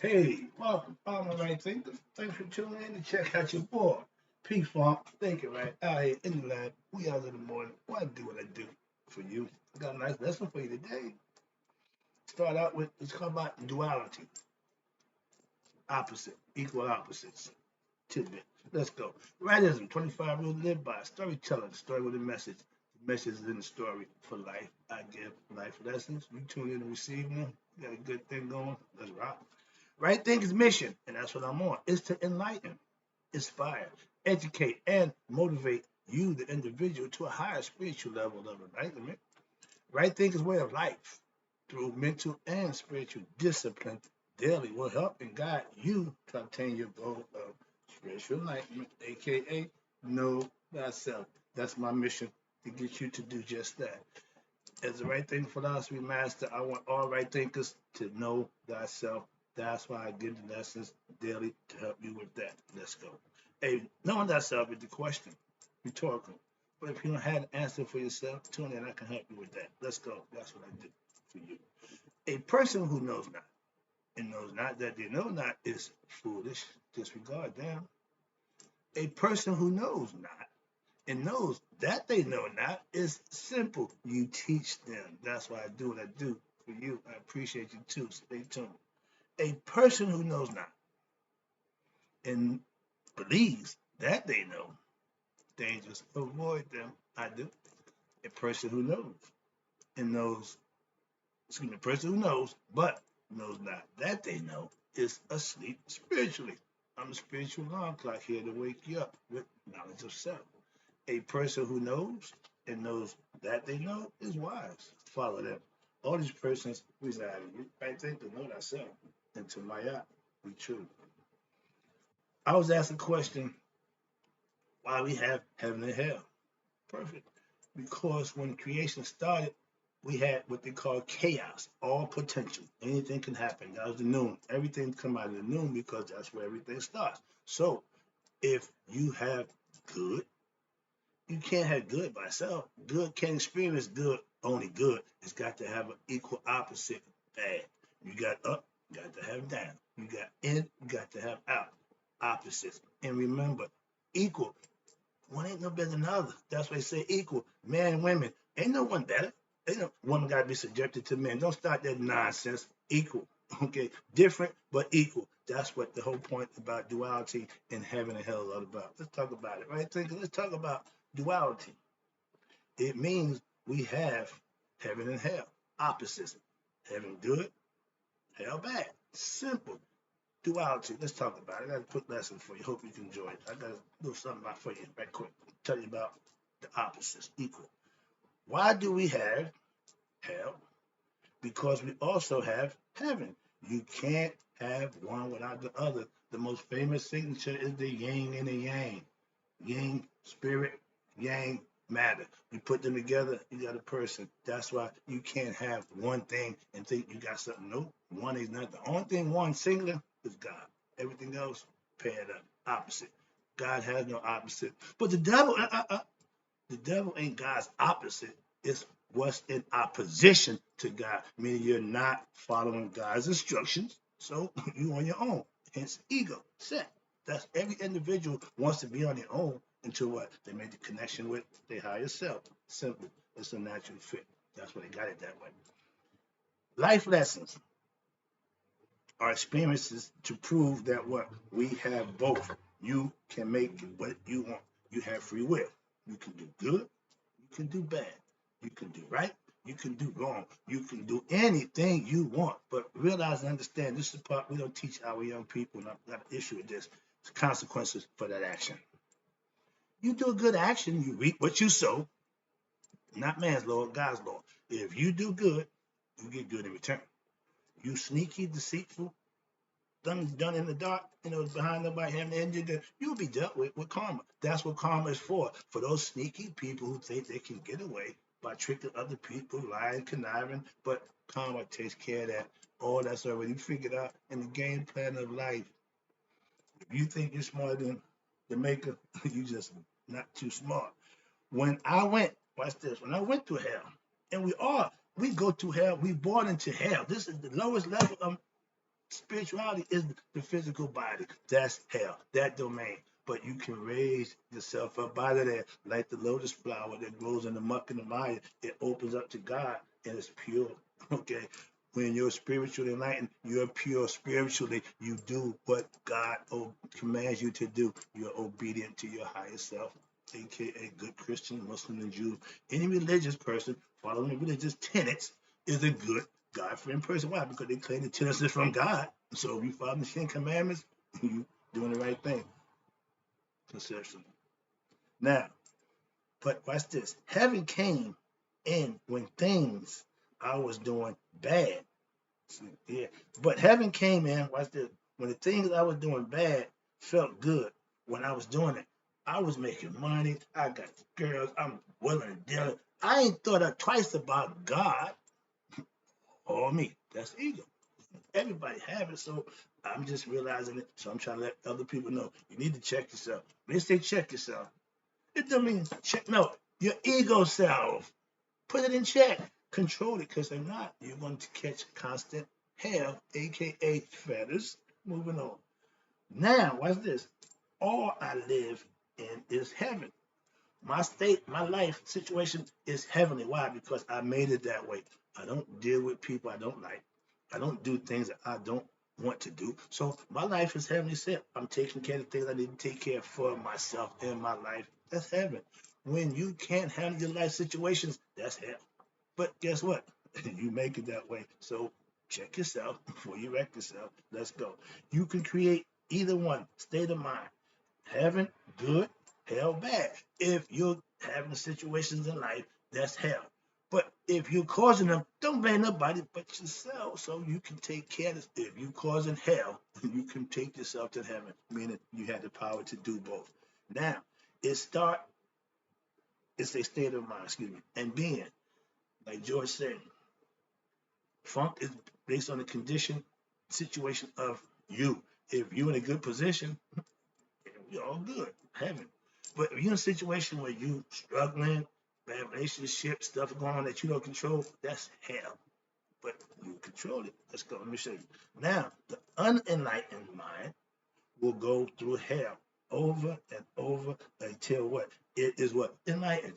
Hey, welcome, all right thinkers. Thanks for tuning in to check out your boy, Pfunk. Thinking right out here in the lab. We out in the morning. Why do what I do for you? I got a nice lesson for you today. Start out with it's called about duality, opposite, equal opposites. Tidbit. Let's go. Writism, 25 rules to live by. Storytelling, story with a message. The message is in the story for life. I give life lessons. You tune in and receive them. Got a good thing going. Let's rock. Right thinking's mission, and that's what I'm on, is to enlighten, inspire, educate, and motivate you, the individual, to a higher spiritual level of enlightenment. Right thinking's way of life, through mental and spiritual discipline, daily will help and guide you to obtain your goal of spiritual enlightenment, aka know thyself. That's my mission to get you to do just that. As a right thinking philosophy master, I want all right thinkers to know thyself. That's why I give the lessons daily to help you with that. Let's go. Hey, knowing thyself is the question, rhetorical. But if you don't have an answer for yourself, tune in. I can help you with that. Let's go. That's what I do for you. A person who knows not and knows not that they know not is foolish. Disregard them. A person who knows not and knows that they know not is simple. You teach them. That's why I do what I do for you. I appreciate you too. Stay tuned. A person who knows not and believes that they know dangers, avoid them. I do. A person who knows and knows, excuse me, a person who knows but knows not that they know is asleep spiritually. I'm a spiritual alarm clock here to wake you up with knowledge of self. A person who knows and knows that they know is wise. Follow them. All these persons reside in you. I think to know thyself and to Maya be true. I was asked a question why we have heaven and hell. Perfect. Because when creation started, we had what they call chaos, all potential. Anything can happen. That was the noon. Everything come out of the noon because that's where everything starts. So if you have good, you can't have good by itself. Good can't experience good, only good. It's got to have an equal opposite bad. You got up, you got to have down. You got in, you got to have out. Opposites. And remember, equal. One ain't no better than the other. That's why they say equal. Men and women. Ain't no one better. Ain't no woman gotta be subjected to men. Don't start that nonsense. Equal. Okay. Different but equal. That's what the whole point about duality in heaven and hell is all about. Let's talk about it, right? Let's talk about duality. It means we have heaven and hell, opposites. Heaven good, hell bad. Simple. Duality. Let's talk about it. I got a quick lesson for you. Hope you can enjoy it. I got a little something about for you right quick. Tell you about the opposites, equal. Why do we have hell? Because we also have heaven. You can't have one without the other. The most famous signature is the yin and the yang. Yin spirit, yang matter. You put them together, you got a person. That's why you can't have one thing and think you got something. Nope. One is not the only thing. One singular is God. Everything else paired up, opposite. God has no opposite. But the devil ain't God's opposite. It's what's in opposition to God, meaning you're not following God's instructions. So you on your own. Hence ego, set. That's every individual wants to be on their own until what? They make the connection with their higher self. Simple. It's a natural fit. That's why they got it that way. Life lessons are experiences to prove that what we have both. You can make what you want. You have free will. You can do good. You can do bad. You can do right. You can do wrong. You can do anything you want. But realize and understand this is the part we don't teach our young people, and I've got an issue with this. It's consequences for that action. You do a good action, you reap what you sow. Not man's law, God's law. If you do good, you get good in return. You sneaky, deceitful, done in the dark, behind nobody having the engine, you'll be dealt with karma. That's what karma is for those sneaky people who think they can get away by tricking other people, lying, conniving. But karma takes care of that. All that's already figured out in the game plan of life. If you think you're smarter than the maker, you just not too smart. When I went, watch this, when I went through hell, and we go through hell, we born into hell. This is the lowest level of Spirituality is the physical body. That's hell, that domain. But you can raise yourself up out of there like the lotus flower that grows in the muck and the mire. It opens up to God and it's pure. Okay. When you're spiritually enlightened, you're pure spiritually. You do what God commands you to do. You're obedient to your higher self, aka good Christian, Muslim, and Jew. Any religious person following religious tenets is a good God-fearing person. Why? Because they claim the tenets is from God. So if you follow the Ten Commandments, you doing the right thing. Conception. Now, but watch this. Heaven came in when things I was doing bad. Yeah. But heaven came in, watch this. When the things I was doing bad felt good when I was doing it. I was making money. I got girls. I'm willing to deal. I ain't thought of twice about God or me. That's ego. Everybody have it, so I'm just realizing it. So I'm trying to let other people know you need to check yourself. When they say check yourself, it don't mean check. No, your ego self. Put it in check. Control it, because if not, you're going to catch constant hell, aka feathers. Moving on. Now, watch this. All I live in is heaven. My state, my life situation is heavenly. Why? Because I made it that way. I don't deal with people I don't like. I don't do things that I don't want to do. So my life is heavenly set. I'm taking care of things I need to take care of for myself in my life. That's heaven. When you can't handle your life situations, that's hell. But guess what? You make it that way. So check yourself before you wreck yourself. Let's go. You can create either one. State of mind. Heaven, good. Hell, bad. If you're having situations in life, that's hell. But if you're causing them, don't blame nobody but yourself. So you can take care of this. If you're causing hell, you can take yourself to heaven, meaning you have the power to do both. Now, it's a state of mind, excuse me, and being, like George said, Funk is based on the condition, situation of you. If you're in a good position, you're all good, heaven. But if you're in a situation where you struggling, bad relationship, stuff going on that you don't control, that's hell. But you control it. Let's go. Let me show you. Now, the unenlightened mind will go through hell over and over until what? It is what? Enlightened.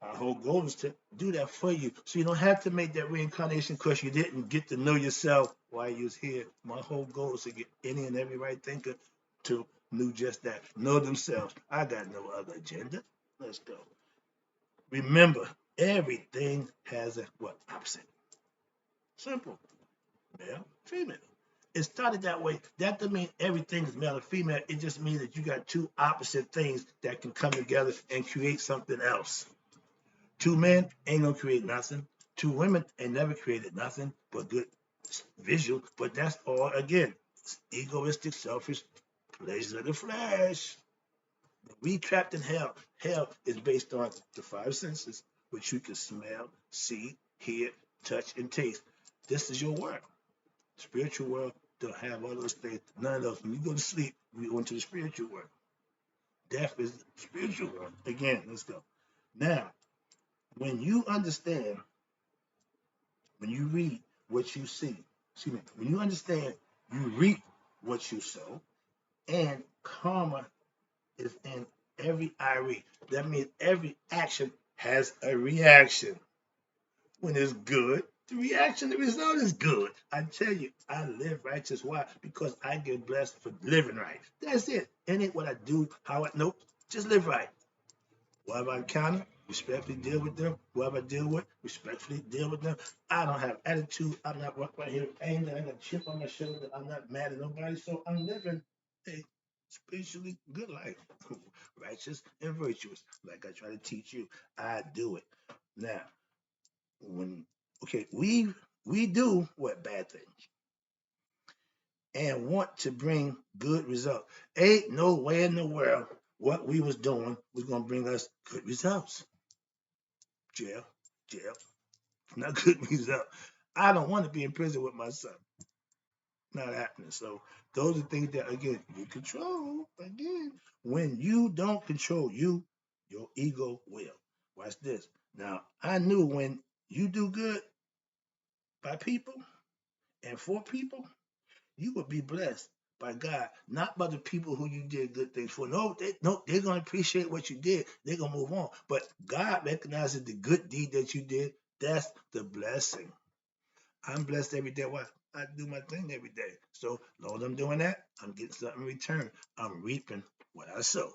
Our whole goal is to do that for you. So you don't have to make that reincarnation because you didn't get to know yourself while you was here. My whole goal is to get any and every right thinker to know just that. Know themselves. I got no other agenda. Let's go. Remember, everything has a what? Opposite. Simple. Male, female. It started that way. That doesn't mean everything is male or female. It just means that you got two opposite things that can come together and create something else. Two men ain't gonna create nothing. Two women ain't never created nothing but good visual. But that's all again, egoistic, selfish pleasure of the flesh. We trapped in hell. Hell is based on the five senses, which you can smell, see, hear, touch, and taste. This is your world. Spiritual world don't have all those things. None of those. When you go to sleep, you go into the spiritual world. Death is the spiritual world. Again, let's go. Now, when you understand, when you read what you see, excuse me, when you understand, you reap what you sow, and karma is in every I read. That means every action has a reaction. When it's good, the reaction, the result is good. I tell you, I live righteous. Why? Because I get blessed for living right. That's it. It ain't what I do, how I nope. Just live right. Whoever I encounter, respectfully deal with them. Whoever I deal with, respectfully deal with them. I don't have attitude. I'm not walking right here angry. I got a chip on my shoulder. I'm not mad at nobody. So I'm living a spiritually good life. Righteous and virtuous. Like I try to teach you. I do it. Now, when we do what bad things and want to bring good results. Ain't no way in the world what we was doing was gonna bring us good results. Jail, jail, not good result. I don't want to be in prison with my son. Not happening. So those are things that again you control. Again, when you don't control you, your ego will. Watch this. Now I knew when you do good by people, and for people, you will be blessed by God, not by the people who you did good things for. No, they're gonna appreciate what you did. They're gonna move on. But God recognizes the good deed that you did. That's the blessing. I'm blessed every day. Why? I do my thing every day. So as long as I'm doing that, I'm getting something in return. I'm reaping what I sow.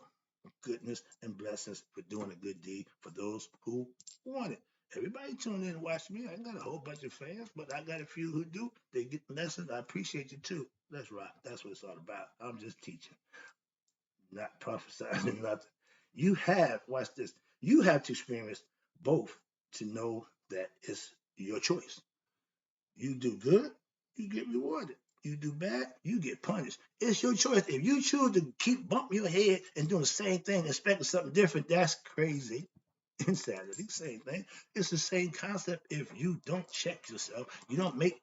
Goodness and blessings for doing a good deed for those who want it. Everybody tune in and watch me. I got a whole bunch of fans, but I got a few who do. They get lessons. I appreciate you too. That's right. That's what it's all about. I'm just teaching, not prophesying nothing. You have, watch this, you have to experience both to know that it's your choice. You do good, you get rewarded. You do bad, you get punished. It's your choice. If you choose to keep bumping your head and doing the same thing, expecting something different, that's crazy. Insanity, same thing. It's the same concept. If you don't check yourself, you don't make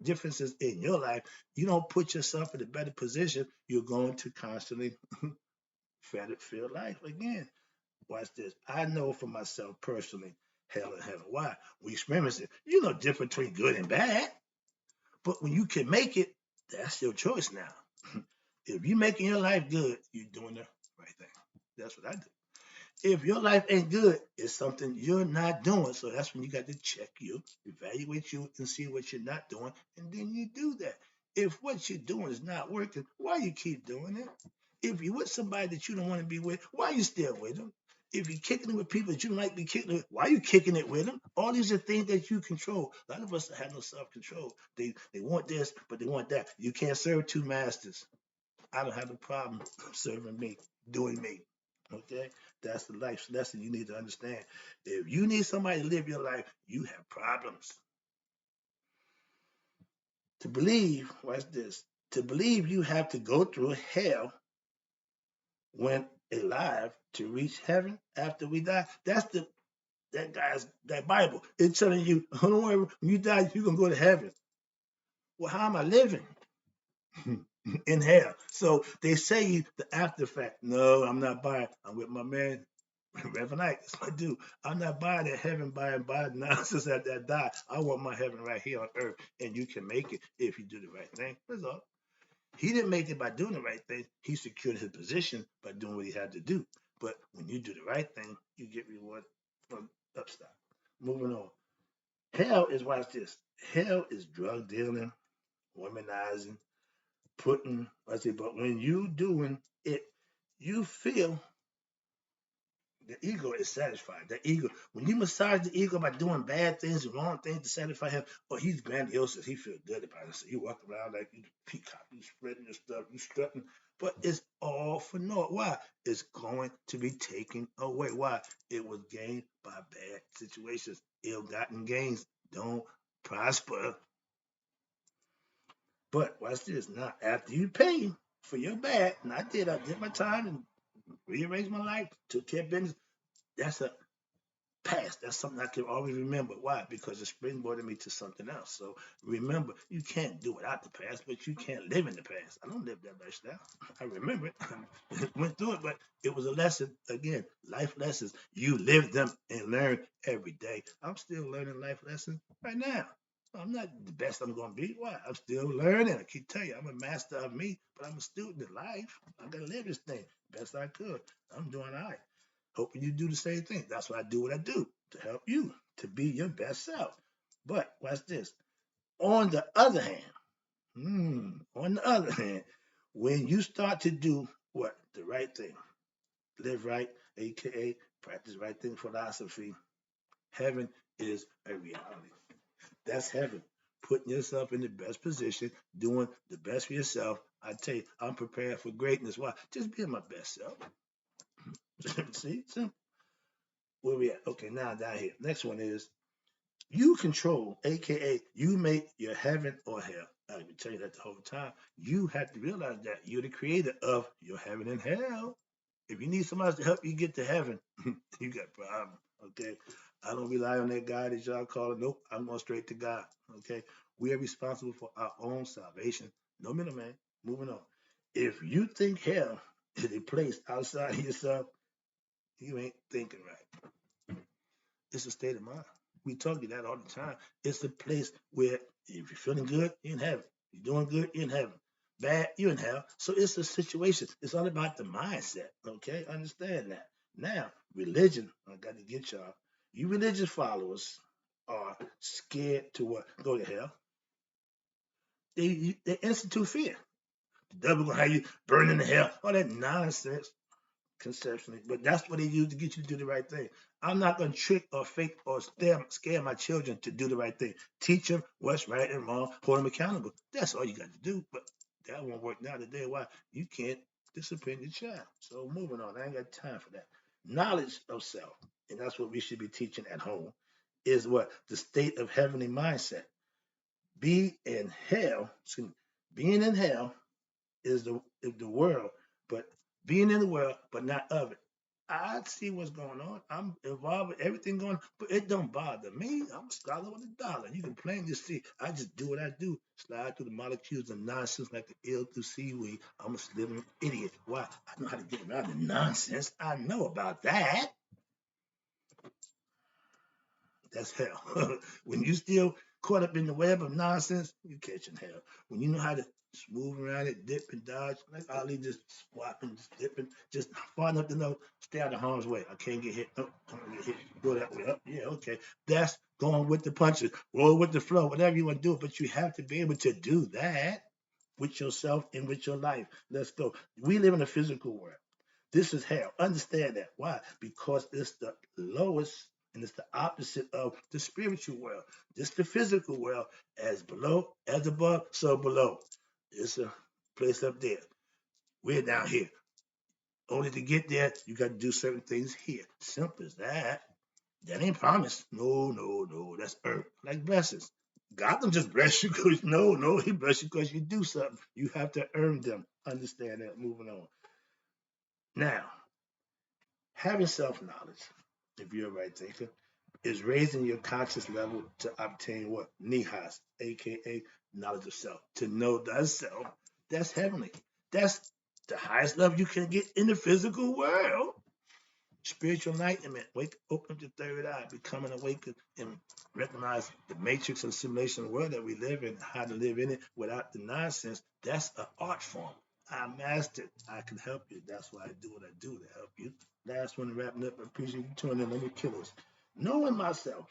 differences in your life, you don't put yourself in a better position, you're going to constantly feel life again. Watch this. I know for myself personally, hell and heaven. Why? We experience it. You know difference between good and bad. But when you can make it, that's your choice now. If you're making your life good, you're doing the right thing. That's what I do. If your life ain't good, it's something you're not doing. So that's when you got to check you, evaluate you, and see what you're not doing, and then you do that. If what you're doing is not working, why you keep doing it? If you're with somebody that you don't want to be with, why you still with them? If you're kicking it with people that you might be kicking it with, why are you kicking it with them? All these are things that you control. A lot of us have no self-control. They want this, but they want that. You can't serve two masters. I don't have a problem serving me, doing me. Okay? That's the life lesson you need to understand. If you need somebody to live your life, you have problems. To believe, watch this, to believe you have to go through hell when alive to reach heaven after we die. That's that Bible. It's telling you, don't worry, when you die, you're gonna go to heaven. Well, how am I living? In hell. So they say the after fact. No, I'm not buying. I'm with my man, Reverend Ike. That's what I do. I'm not buying that heaven by nonsense that die. I want my heaven right here on earth, and you can make it if you do the right thing. That's all. He didn't make it by doing the right thing. He secured his position by doing what he had to do. But when you do the right thing, you get rewarded from upside. Moving on. Hell is, watch this. Hell is drug dealing, womanizing, putting, I say, but when you doing it, you feel the ego is satisfied. The ego, when you massage the ego by doing bad things, wrong things to satisfy him, or he's grandiose, he feels good about it. So you walk around like you peacock, you spreading your stuff, you strutting, but it's all for naught. Why? It's going to be taken away. Why? It was gained by bad situations. Ill-gotten gains don't prosper. But watch this. Now, after you pay for your bad, and I did my time and rearranged my life, took care of business. That's a past. That's something I can always remember. Why? Because it springboarded me to something else. So remember, you can't do without the past, but you can't live in the past. I don't live that lifestyle. I remember it. Went through it, but it was a lesson. Again, life lessons. You live them and learn every day. I'm still learning life lessons right now. I'm not the best I'm going to be. Why? I'm still learning. I keep telling you, I'm a master of me, but I'm a student in life. I got to live this thing best I could. I'm doing all right. Hoping you do the same thing. That's why I do what I do to help you to be your best self. But watch this. On the other hand, when you start to do what? The right thing, live right, aka practice right thing philosophy, heaven is a reality. That's heaven. Putting yourself in the best position, doing the best for yourself. I tell you, I'm prepared for greatness. Why? Just being my best self. See? Simple. Where we at? Okay, now down here. Next one is you control, aka you make your heaven or hell. I've been telling you that the whole time. You have to realize that you're the creator of your heaven and hell. If you need somebody to help you get to heaven, you got a problem. Okay. I don't rely on that guy that y'all call it. Nope. I'm going straight to God. Okay. We are responsible for our own salvation. No middleman. Moving on. If you think hell is a place outside of yourself, you ain't thinking right. It's a state of mind. We talk you that all the time. It's a place where If you're feeling good, you're in heaven. You're doing good, you're in heaven. Bad, you're in hell. So it's a situation. It's all about the mindset. Okay, understand that. Now, religion, I got to get y'all. You religious followers are scared to what? Go to hell. They institute fear. The devil gonna have you burning in hell. All that nonsense conceptually, but that's what they use to get you to do the right thing. I'm not going to trick or fake or scare my children to do the right thing. Teach them what's right and wrong, hold them accountable. That's all you got to do. But that won't work now today. Why? You can't discipline your child. So moving on. I ain't got time for that. Knowledge of self, and that's what we should be teaching at home, is what? The state of heavenly mindset. Be in hell, being in hell is the world, but being in the world, but not of it. I see what's going on. I'm involved with everything going on, but it don't bother me. I'm a scholar with a dollar. You can plainly see. I just do what I do. Slide through the molecules of nonsense like the eel through seaweed. I'm a slithering idiot. Why? I know how to get around the nonsense. I know about that. That's hell. When you still caught up in the web of nonsense, you catching hell. When you know how to smooth around it, dip and dodge, like Ali just swapping, just dipping, just far enough to know, stay out of harm's way. I can't get hit. Oh, I'm gonna get hit. Go that way. Oh, yeah, okay. That's going with the punches, roll with the flow, whatever you want to do. But you have to be able to do that with yourself and with your life. Let's go. We live in a physical world. This is hell. Understand that. Why? Because it's the lowest and it's the opposite of the spiritual world. This the physical world, as below, as above, so below. It's a place up there. We're down here. Only to get there, you got to do certain things here. Simple as that. That ain't promised. No, no, no. That's earth. Like blessings. God don't just bless you because no, he bless you because you do something. You have to earn them. Understand that. Moving on. Now, having self-knowledge, if you're a right thinker, is raising your conscious level to obtain what? Nihas, aka knowledge of self. To know thyself, that's heavenly. That's the highest level you can get in the physical world. Spiritual enlightenment, wake, open up your third eye, becoming awakened and recognize the matrix and simulation world that we live in, how to live in it without the nonsense. That's an art form. I mastered. I can help you. That's why I do what I do to help you. Last one, wrapping up. I appreciate you tuning in. Let me kill us. Knowing myself,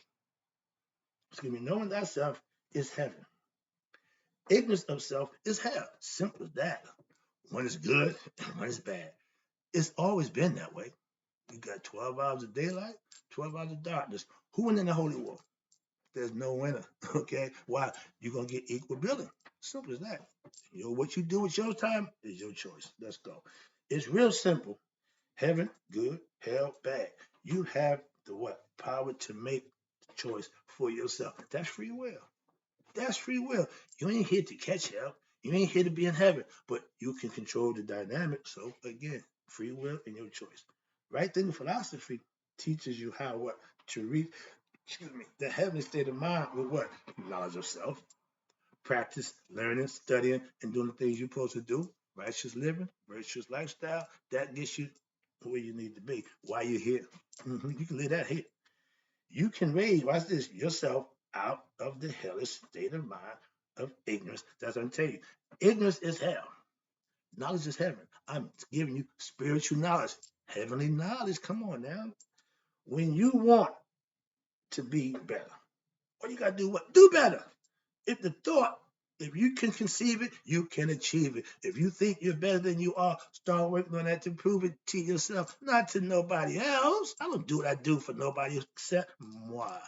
knowing thyself is heaven. Ignorance of self is hell. Simple as that. One is good and one is bad. It's always been that way. You got 12 hours of daylight, 12 hours of darkness. Who won in the holy war? There's no winner. Okay? Why? You're going to get equal billing. Simple as that. You know, what you do with your time is your choice. Let's go. It's real simple. Heaven, good. Hell, bad. You have the what? Power to make the choice for yourself. That's free will. That's free will. You ain't here to catch hell. You ain't here to be in heaven, but you can control the dynamic. So again, free will and your choice. Right thinking philosophy teaches you how what to reach, the heavenly state of mind with what? Knowledge of self, practice, learning, studying, and doing the things you're supposed to do. Righteous living, virtuous lifestyle. That gets you where you need to be. Why you're here. You can live that here. You can raise, watch this, yourself out of the hellish state of mind of ignorance. That's what I'm telling you. Ignorance is hell. Knowledge is heaven. I'm giving you spiritual knowledge, heavenly knowledge. Come on now. When you want to be better, all you gotta do what? Do better. If the thought, if you can conceive it, you can achieve it. If you think you're better than you are, start working on that to prove it to yourself, not to nobody else. I don't do what I do for nobody else except moi.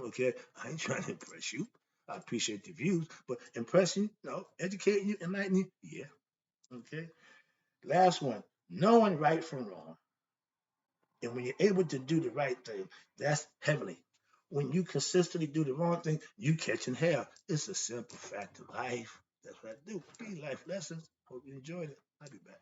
Okay, I ain't trying to impress you. I appreciate the views, but impressing, no, educating you, enlightening you, yeah. Okay. Last one, knowing right from wrong. And when you're able to do the right thing, that's heavenly. When you consistently do the wrong thing, you catching hell. It's a simple fact of life. That's what I do. Be life lessons. Hope you enjoyed it. I'll be back.